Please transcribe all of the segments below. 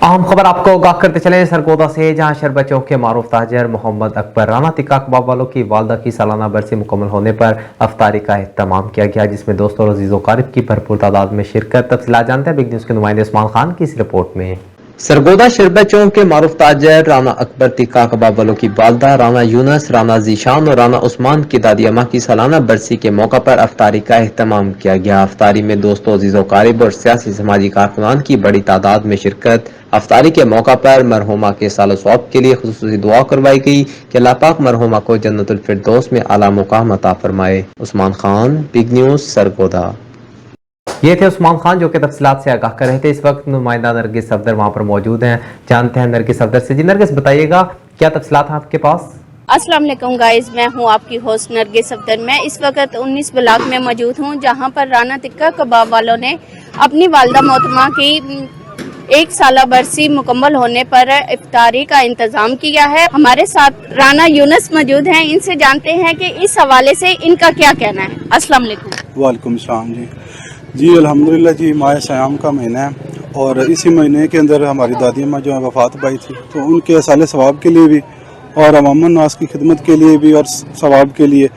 अहम खबर आपको आगाह करते चले सरगोदा से, जहां शरबत चौक के मारूफ ताजर मोहम्मद अकबर राना टिक्का कबाब वालों की वालदा की सालाना बरसी मुकम्मल होने पर अफ्तारी का एहतमाम किया गया, जिसमें दोस्तों और अजीज़ व क़रीब की भरपूर तादाद में शिरकत। तफसीलात जानते हैं बिग न्यूज़ के नुमाइंदे उस्मान खान की इस रिपोर्ट में। सरगोदा शरबत चौक के मारूफ ताजर राना अकबर टिक्का कबाब वालों की वालदा राना यूनस, राना जीशान और राना उस्मान की दादी अम्मा की सालाना बरसी के मौका पर अफ्तारी का एहतमाम किया गया। अफ्तारी में दोस्तों, अजीज़ व क़रीब और सियासी समाजी कारकुनान की बड़ी तादाद में शिरकत। अफ्तारी के मौका पर मरहुमा के साल सवाब के लिए खुसूसी दुआ करवाई गई कि अल्लाह पाक मरहुमा को जन्नतुल फिरदौस में आला मुकाम अता फरमाए। Usman Khan, big news, Sargodha. ये थे उस्मान खान जो कि तफसीलात से आगाह कर रहे थे। इस वक्त नुमाइंदा नरगिस सफदर वहाँ पर मौजूद हैं, जानते हैं नरगिस सफदर से। जी नरगिस, बताइएगा क्या तफसीलात हैं आपके पास? अस्सलाम वालेकुम गाइस, मैं हूं आपकी होस्ट नरगिस सफदर। मैं इस वक्त 19 ब्लॉक में मौजूद हूं, जहां पर राना टिक्का कबाब वालों ने अपनी वालदा मोहतरमा की एक साला बरसी मुकम्मल होने पर इफ्तारी का इंतजाम किया है। हमारे साथ राना यूनस मौजूद हैं, इनसे जानते हैं कि इस हवाले से इनका क्या कहना है। अस्सलाम वालेकुम। वालेकुम सलाम जी अल्हम्दुलिल्लाह जी, माह सयाम का महीना है और इसी महीने के अंदर हमारी दादी अम्मा जो है वफ़ात पाई थी, तो उनके साले सवाब के लिए भी और अवामन नास की खिदमत के लिए भी और सवाब के लिए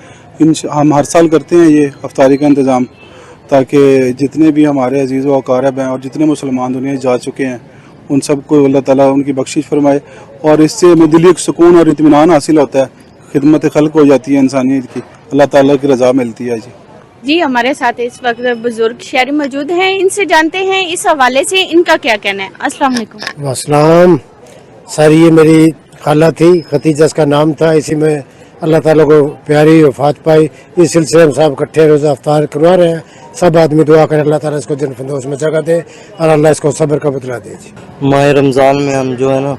हम हर साल करते हैं ये अफ्तारी का इंतज़ाम, ताकि जितने भी हमारे अजीज़ व अक़ारिब हैं और जितने मुसलमान दुनिया जा चुके हैं उन सबको अल्लाह ताला उनकी बख्शिश फरमाए और इससे दिली सुकून और इत्मीनान हासिल होता है, खिदमत खल्क हो जाती है इंसानियत की, अल्लाह ताला की रज़ा मिलती है। जी हमारे साथ इस वक्त बुजुर्ग शहरी मौजूद हैं, इनसे जानते हैं इस हवाले से इनका क्या कहना है। अस्सलाम वालेकुम। अस्सलाम। सर, ये मेरी खाला थी, खतीजा इसका नाम था, इसी में अल्लाह ताला को प्यारी वफात पाई। इस सिलसिले में साहब इकट्ठे रोज़ा अफ्तार करवा रहे हैं। सब आदमी दुआ करें अल्लाह ताला इसको जन्नत फिरदौस में जगह दे और अल्लाह इसको सब्र का बदला दे। माह रमज़ान में हम जो है ना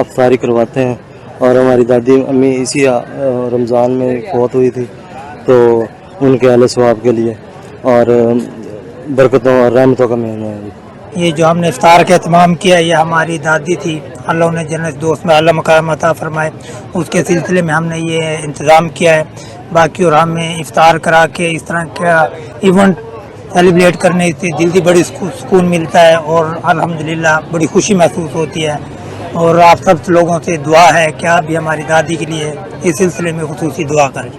अफ्तारी करवाते हैं और हमारी दादी अम्मी इसी रमज़ान में फौत हुई थी, तो उनके आले सवाब के लिए और बरकतों और रहमतों का महीना है। ये जो हमने इफ्तार का एहतमाम किया, ये हमारी दादी थी, अल्लाह ने जन्नत दोस्त में आला मकाम अता फरमाए, उसके सिलसिले में हमने ये इंतज़ाम किया है। बाकी और हमें इफ्तार करा के इस तरह का इवेंट सेलिब्रेट करने से दिल की बड़ी सुकून मिलता है और अल्हम्दुलिल्लाह बड़ी खुशी महसूस होती है। और आप सब लोगों से दुआ है कि आप भी हमारी दादी के लिए इस सिलसिले में खुसूसी दुआ करें।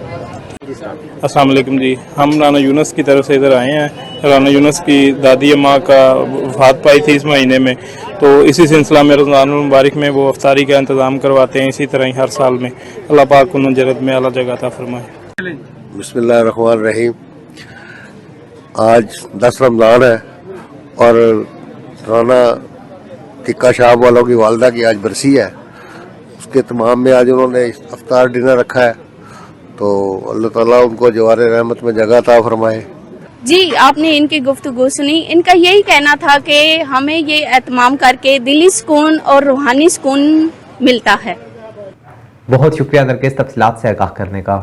अस्सलाम वालेकुम जी, हम राना यूनस की तरफ से इधर आए हैं। राना यूनस की दादी अम्मा का वफ़ात पाई थी इस महीने में, तो इसी सिलसिला में रमज़ान मुबारक में वो अफ्तारी का इंतज़ाम करवाते हैं। इसी तरह ही हर साल में अल्लाह पाक उन्हें जन्नत में आला जगह अता फरमाए। बिस्मिल्लाहिर्रहमानिर्रहीम। आज 10 रमज़ान है और राना टिक्का शाह वालों की वालदा की आज बरसी है। उसके तमाम में आज उन्होंने अफ्तार डिनर रखा है, तो अल्लाह ताला उनको जवारे रहमत में जगह अता फरमाए। जी, आपने इनकी गुफ्तगू सुनी, इनका यही कहना था कि हमें ये एहतमाम करके दिली सुकून और रूहानी सुकून मिलता है। बहुत शुक्रिया नरगिस तफसीलात से आगाह करने का।